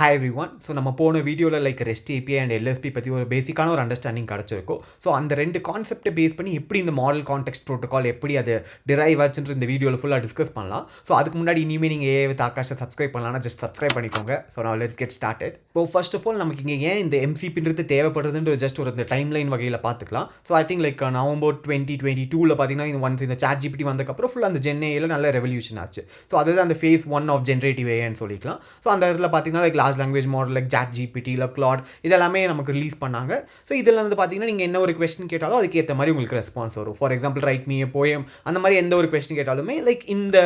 Hi every one. So நம்ம போன வீடியோவில் like rest API and LSB பற்றி ஒரு பேசிக்கான ஒரு அண்டர்ஸ்டாண்டிங் கிடச்சிருக்கும். ஸோ அந்த ரெண்டு கான்செப்டை பேஸ் பண்ணி எப்படி இந்த மாடல் கான்டெக்ஸ்ட் ப்ரோட்டோகால் எப்படி அது டிரைவ் ஆச்சுன்ற இந்த வீடியோவில் ஃபுல்லாக டிஸ்கஸ் பண்ணலாம். ஸோ அதுக்கு முன்னாடி இனிமேல் நீங்கள் ஏஐ வித் ஆகாஷை சப்ஸ்கிரைப் பண்ணலாம்னா ஜஸ்ட் சப்ஸ்கிரைப் பண்ணிக்கோங்க. ஸோ நான் லெட்ஸ் கெட் ஸ்டார்டட். இப்போ ஃபர்ஸ்ட் ஆஃப் ஆல் நமக்கு இங்கே ஏன் இந்த எம்சிபின்றது தேவைப்படுறதுன்ற ஜஸ்ட் ஒரு இந்த டைம் லைன் வகையில் பார்த்துக்கலாம். So I think like November 2022 பார்த்தீங்கன்னா இந்த சாட் ஜிபிடி வந்ததுக்கப்புறம் ஃபுல்லாக அந்த ஜென்ஏயில் நல்ல ரெவல்யூஷன் ஆச்சு. ஸோ அதுதான் அந்த ஃபேஸ் 1 ஆஃப் ஜென்ரேட்டிவ் ஏஐன்னு சொல்லிக்கலாம். ஸோ அந்த இடத்துல பார்த்தீங்கன்னா like large language model like chat GPT இல்லை கிளாட் இதெல்லாமே நமக்கு ரிலீஸ் பண்ணாங்க. ஸோ இதில் வந்து பார்த்தீங்கன்னா நீங்கள் என்ன ஒரு கொஸ்டின் கேட்டாலும் அதுக்கு ஏற்ற மாதிரி உங்களுக்கு ரெஸ்பான்ஸ் வரும். For example right me a poem அந்த மாதிரி எந்த ஒரு கொஸ்டின் கேட்டாலுமே லைக் இந்த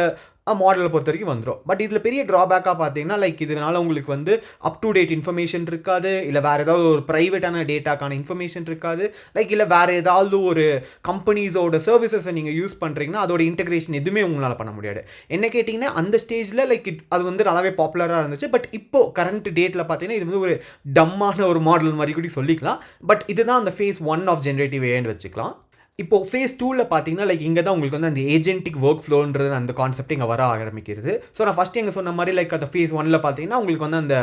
மாடலை பொறுத்த வரைக்கும் வந்துடும். பட் இதில் பெரிய ட்ராபேக்காக பார்த்தீங்கன்னா லைக் இதனால் உங்களுக்கு வந்து அப் டு டேட் இன்ஃபர்மேஷன் இருக்காது, இல்லை வேறு ஏதாவது ஒரு ப்ரைவேட்டான டேட்டாக்கான இன்ஃபர்மேஷன் இருக்காது, லைக் இல்லை வேறு ஏதாவது ஒரு கம்பெனிஸோட சர்வீசஸை நீங்கள் யூஸ் பண்ணுறீங்கன்னா அதோட இன்டெகிரேஷன் எதுவுமே உங்களால் பண்ண முடியாது. என்ன கேட்டிங்கன்னா அந்த ஸ்டேஜில் லைக் அது வந்து நல்லாவே பாப்புலராக இருந்துச்சு. பட் இப்போது கரண்ட் டேட்டில் பார்த்தீங்கன்னா இது வந்து ஒரு டம்மான ஒரு மாடல் மாதிரி கூட சொல்லிக்கலாம். பட் இதுதான் அந்த ஃபேஸ் 1 ஆஃப் ஜென்ரேட்டிவ் ஏஐன்னு வச்சுக்கலாம். இப்போ ஃபேஸ் 2ல் பார்த்தீங்கன்னா லைக் இங்கே தான் உங்களுக்கு வந்து அந்த ஏஜென்டிக் ஒர்க் ஃப்ளோன்றது அந்த கான்செப்ட் இங்கே வர ஆரம்பிக்கிறது. ஸோ நான் ஃபஸ்ட்டு எங்கே சொன்ன மாதிரி லைக் அந்த ஃபேஸ் 1ல் பார்த்தீங்கன்னா உங்களுக்கு வந்து அந்த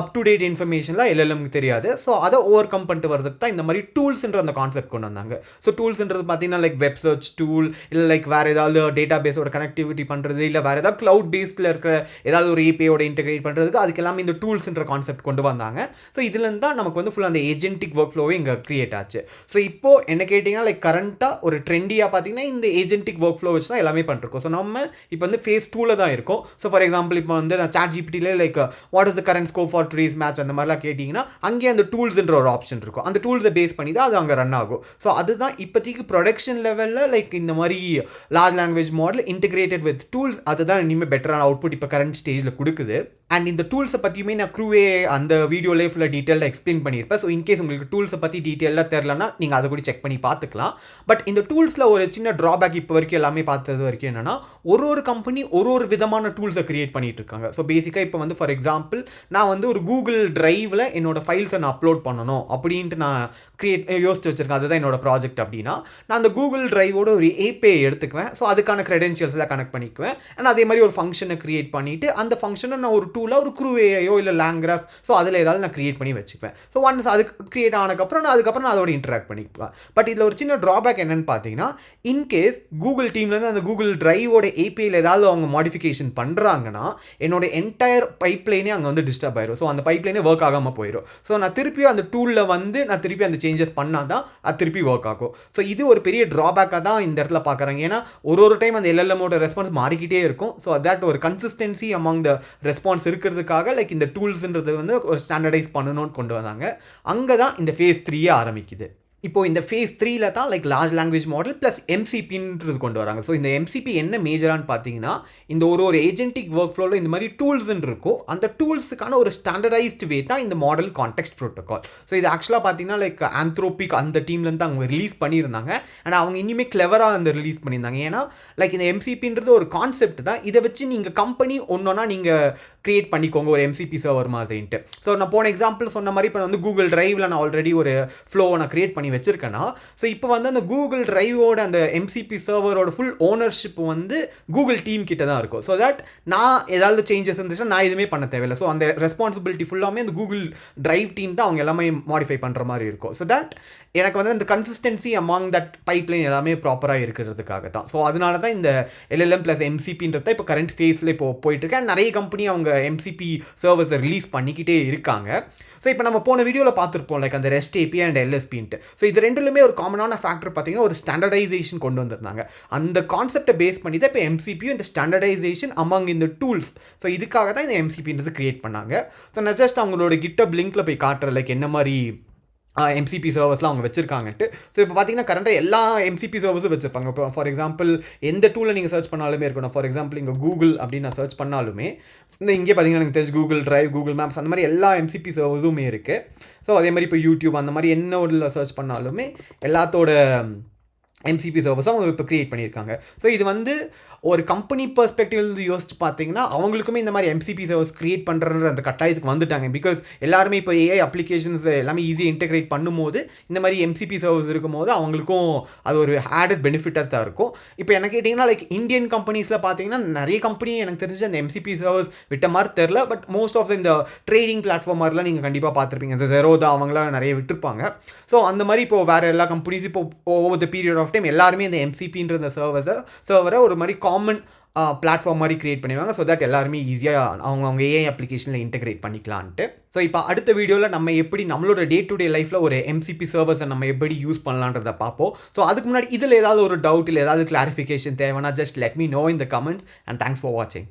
அப் டு டேட் இன்ஃபர்மேஷன்லாம் எல்எல்எம்க்கு தெரியாது. ஸோ அதை ஓவர் கம் பண்ணிட்டு வரதுக்கு தான் இந்த மாதிரி டூல்ஸ்ன்ற அந்த கான்செப்ட் கொண்டு வந்தாங்க. ஸோ டூல்ஸ்ன்றது பார்த்தீங்கன்னா லைக் வெப் சர்ச் டூல், இல்லை லைக் வேறு ஏதாவது டேட்டா பேஸோட கனெக்டிவிட்டி பண்ணுறது, இல்லை வேறு ஏதாவது க்ளவுட் பேஸ்டில் இருக்கிற ஏதாவது ஒரு ஏபிஐயோட இன்டெகிரேட் பண்ணுறதுக்கு அதுக்கு எல்லாமே இந்த டூல்ஸ்ன்ற கான்செப்ட் கொண்டு வந்தாங்க. ஸோ இதுலேருந்து தான் நமக்கு வந்து ஃபுல்லாக அந்த ஏஜென்டிக் ஒர்க் ஃப்ளோவே இங்கே க்ரியேட் ஆச்சு. ஸோ இப்போது என்ன கேட்டிங்கன்னா லைக் கரண்ட்டாக ஒரு ட்ரெண்டியாக பார்த்தீங்கன்னா இந்த ஏஜென்டிக் ஒர்க் ஃப்ளோ வச்சு தான் எல்லாமே பண்ணிருக்கோம். ஸோ நம்ம இப்போ வந்து ஃபேஸ் 2ல் தான் இருக்கும். ஸோ ஃபார் எக்ஸாம்பிள் இப்போ வந்து நான் சாட் ஜிபிடியில் like what is the current scope for today's match அந்த மாதிரிலாம் கேட்டிங்கன்னா அங்கேயே அந்த டூல்ஸ்ன்ற ஒரு ஆப்ஷன் இருக்கும். அந்த டூல்ஸை பேஸ் பண்ணி தான் அது அங்கே ரன் ஆகும். ஸோ அதுதான் இப்போதைக்கு ப்ரொடக்ஷன் லெவலில் லைக் இந்த மாதிரி large language model integrated with tools அதுதான் இனிமேல் பெட்டரான அவுட்புட் இப்போ கரண்ட் ஸ்டேஜில் கொடுக்குது. அண்ட் இந்த டூல்ஸை பற்றியுமே நான் க்ரூவே அந்த வீடியோலேயே ஃபுல்லாக டீட்டெயிலாக எக்ஸ்பிளைன் பண்ணியிருப்பேன். ஸோ இன்கேஸ் உங்களுக்கு டூல்ஸை பற்றி டீட்டெயிலாக தெரிலனா நீங்கள் அதை கூட செக் பண்ணி பார்த்துக்கலாம். பட் இந்த டூல்ஸில் ஒரு சின்ன ட்ராபேக் இப்போ வரைக்கும் எல்லாமே பார்த்தது வரைக்கும் என்னென்னா ஒரு கம்பெனி ஒரு விதமான டூல்ஸை க்ரியேட் பண்ணிட்டு இருக்காங்க. ஸோ பேசிக்காக இப்போ வந்து ஃபார் எக்ஸாம்பிள் நான் வந்து ஒரு கூகுள் ட்ரைவில் என்னோட ஃபைல்ஸை நான் அப்லோட் பண்ணணும் அப்படின்ட்டு நான் யோசிச்சு வச்சுருக்கேன். அதுதான் என்னோட ப்ராஜெக்ட் அப்படின்னா நான் அந்த கூகுள் ட்ரைவோட ஒரு ஏபிஐ எடுத்துக்குவேன். ஸோ அதுக்கான க்ரெடென்ஷியல்ஸ்லாம் கனெக்ட் பண்ணிக்குவேன். அண்ட் அதே மாதிரி ஒரு ஃபங்க்ஷனை க்ரியேட் பண்ணிவிட்டு அந்த ஃபங்க்ஷனை நான் ஒரு டூலாக ஒரு க்ரூவேயோ இல்லை லேங்கிராஃப் ஸோ அதில் ஏதாவது நான் க்ரியேட் பண்ணி வச்சுக்குவேன். ஸோ ஒன்ஸ் அதுக்கு க்ரியேட் ஆனதுக்கப்புறம் நான் அதோட இன்டராக்ட் பண்ணிக்குவேன். பட் இதில் ஒரு சின்ன ட்ராபேக் என்னென்னு பார்த்தீங்கன்னா இன்கேஸ் கூகுள் டீம்லேருந்து அந்த கூகுள் ட்ரைவோட ஏபிஐயில் ஏதாவது அவங்க மாடிஃபிகேஷன் பண்ணுறாங்கன்னா என்னோட என்டையர் பைப்லைனே அங்கே வந்து டிஸ்டர்ப் ஆயிடும். ஸோ அந்த பைப்லைனே ஒர்க் ஆகாமல் போயிடும். ஸோ நான் திருப்பியும் அந்த டூலில் வந்து நான் திருப்பி அந்த சேஞ்சஸ் பண்ணால் தான் அது திருப்பி ஒர்க் ஆகும். ஸோ இது ஒரு பெரிய ட்ராபேக்காக தான் இந்த இடத்துல பார்க்குறாங்க. ஏன்னா ஒரு டைம் அந்த எல்எல்எம்மோட ரெஸ்பான்ஸ் மாறிக்கிட்டே இருக்கும். ஸோ தட் ஒரு கன்சிஸ்டன்சி அமாங் த ரெஸ்பான்ஸ் இருக்கிறதுக்காக லைக் இந்த டூல்ஸ்ன்றது வந்து ஒரு ஸ்டாண்டர்டைஸ் பண்ணணும்னு கொண்டு வந்தாங்க. அங்கே தான் இந்த ஃபேஸ் 3 ஆரம்பிக்குது. இப்போ இந்த ஃபேஸ் 3ல் தான் like large language model plus எம்சிபின்றது கொண்டு வராங்க. ஸோ இந்த எம்சிபி என்ன மேஜரானு பார்த்தீங்கன்னா இந்த ஒரு ஏஜென்டிக் ஒர்க் ஃப்ளோவில் இந்த மாதிரி டூல்ஸ்ன்னு இருக்கும். அந்த டூல்ஸுக்கான ஒரு ஸ்டாண்டர்டைஸ்டு வே தான் இந்த மாடல் கான்டெக்ஸ்ட் ப்ரோட்டோகால். ஸோ இது ஆக்சுவலாக பார்த்தீங்கன்னா லைக் ஆந்த்ரோபிக் அந்த டீம்லேருந்து அவங்க ரிலீஸ் பண்ணியிருந்தாங்க. ஆனால் அவங்க இனிமேல் கிளவராக அந்த ரிலீஸ் பண்ணியிருந்தாங்க. ஏன்னா லைக் இந்த எம்சிபின்றது ஒரு கான்செப்ட் தான். இதை வச்சு நீங்கள் கம்பெனி ஒன்றா நீங்கள் க்ரியேட் பண்ணிக்கோங்க ஒரு எம்சிபி சர்வர் மாதிரின்ட்டு. ஸோ நான் போன எக்ஸாம்பிள் சொன்ன மாதிரி இப்போ வந்து கூகுள் ட்ரைவில் நான் ஆல்ரெடி ஒரு ஃப்ளோவை நான் க்ரியேட் பண்ணி வச்சிருக்கேன்னா ஸோ இப்போ வந்து அந்த கூகுள் ட்ரைவோட அந்த எம்சிபி சர்வரோட ஃபுல் ஓனர்ஷிப் வந்து கூகுள் டீம் கிட்ட தான் இருக்கும். ஸோ தட் நான் ஏதாவது சேஞ்சஸ் இருந்துச்சுன்னா நான் எதுவுமே பண்ண தேவையில்லை. ஸோ அந்த ரெஸ்பான்சிபிலிட்டி ஃபுல்லாமே அந்த கூகுள் ட்ரைவ் டீம் தான் அவங்க எல்லாமே மாடிஃபை பண்ணுற மாதிரி இருக்கும். ஸோ தட் எனக்கு வந்து அந்த கன்சிஸ்டன்சி அமாங் தட் பைப்லைன் எல்லாமே ப்ராப்பராக இருக்கிறதுக்காக தான். ஸோ அதனால தான் இந்த எல்எல்எம் ப்ளஸ் எம்சிபின்றது இப்போ கரண்ட் ஃபேஸில் இப்போ போயிட்டுருக்கேன். நிறைய கம்பெனி அவங்க எம்சிபி சர்வர்ஸை ரிலீஸ் பண்ணிக்கிட்டே இருக்காங்க. ஸோ இப்போ நம்ம போன வீடியோவில் பார்த்துருப்போம் லைக் அந்த ரெஸ்ட் ஏபிஐ அண்ட் எல்எஸ்பின்ட்டு. ஸோ இது ரெண்டுலுமே ஒரு காமனான ஃபேக்டர் பார்த்தீங்கன்னா ஒரு ஸ்டாண்டர்டைசேஷன் கொண்டு வந்திருந்தாங்க. அந்த கான்செப்டை பேஸ் பண்ணி தான் இப்போ எம்சிபியும் இந்த ஸ்டாண்டர்டைசேஷன் அமாங் இந்த டூல்ஸ். ஸோ இதுக்காக தான் இந்த எம்சிபின்றது கிரியேட் பண்ணாங்க. ஸோ நான் ஜஸ்ட் அவங்களோட கிட்டப் லிங்க்கில் போய் காட்டுறேன் லைக் என்ன மாதிரி எம்சிபி சர்வர்ஸ்லாம் அவங்க வச்சுருக்காங்கன்ட்டு. ஸோ இப்போ பார்த்தீங்கன்னா கரண்ட்டாக எல்லா எம்சிபி சர்வர்ஸும் வச்சுருப்பாங்க. இப்போ ஃபார் எக்ஸாம்பிள் எந்த டூலில் நீங்கள் சர்ச் பண்ணாலுமே இருக்கணும். ஃபார் எக்ஸாம்பிள் இங்கே கூகுள் அப்படின்னு நான் சர்ச் பண்ணாலுமே இங்கே பார்த்தீங்கன்னா எனக்கு தெரிஞ்சு கூகுள் ட்ரைவ், கூகுள் மேப்ஸ் அந்த மாதிரி எல்லா எம்சிபி சர்வர்ஸுமே இருக்குது. ஸோ அதே மாதிரி இப்போ யூடியூப் அந்த மாதிரி என்ன ஒரு சர்ச் பண்ணாலுமே எல்லாத்தோட MCP சர்வர்ஸும் அவங்க இப்போ கிரியேட் பண்ணியிருக்காங்க. ஸோ இது வந்து ஒரு கம்பெனி பெர்ஸ்பெக்டிவ்லேருந்து யோசிச்சு பார்த்தீங்கன்னா, அவங்களுக்குமே இந்த மாதிரி MCP சர்வர்ஸ் கிரியேட் பண்ணுற அந்த கட்டாயத்துக்கு வந்துட்டாங்க. பிகாஸ் எல்லாருமே இப்போ AI அப்ளிகேஷன்ஸ் எல்லாமே ஈஸியாக இன்டெகிரேட் பண்ணும்போது, இந்த மாதிரி MCP சர்வர்ஸ் இருக்கும்போது அவங்களுக்கும் அது ஒரு ஆடட் பெனிஃபிட்டாக தான் இருக்கும். இப்போ என்ன கேட்டிங்கன்னா, லைக் இந்தியன் கம்பெனிஸில் பார்த்தீங்கன்னா, நிறைய கம்பெனி எனக்கு தெரிஞ்சு அந்த MCP சர்வர்ஸ் விட்ட மாதிரி தெரில. பட் மோஸ்ட் ஆஃப் இந்த ட்ரேடிங் பிளாட்ஃபார்ம் மாதிரிலாம் நீங்கள் கண்டிப்பாக பார்த்துருப்பீங்க. இந்த Zerodha அவங்களாம் நிறைய விட்டுருப்பாங்க. ஸோ அந்த மாதிரி இப்போ வேறு எல்லா கம்பெனிஸ் இப்போ over the period of time எல்லாருமே இந்த MCPன்ற இந்த சர்வரை ஒரு மாதிரி காமன் பிளாட்ஃபார்ம் மாதிரி கிரியேட் பண்ணிடுவாங்க. ஸோ தட் எல்லாருமே ஈஸியாக அவங்க AI அப்ளிகேஷனில் இன்டெகிரேட் பண்ணிக்கலான்ட்டு. ஸோ இப்போ அடுத்த வீடியோவில் நம்ம எப்படி நம்மளோட டே டு டே லைஃப்பில் ஒரு MCP சர்வர்ஸை நம்ம எப்படி யூஸ் பண்ணலான்றதை பார்ப்போம். ஸோ அதுக்கு முன்னாடி இதில் ஏதாவது ஒரு டவுட் இல்லை ஏதாவது கிளாரிஃபிகேஷன் தேவைன்னா just let me know in the comments and thanks for வாட்சிங்.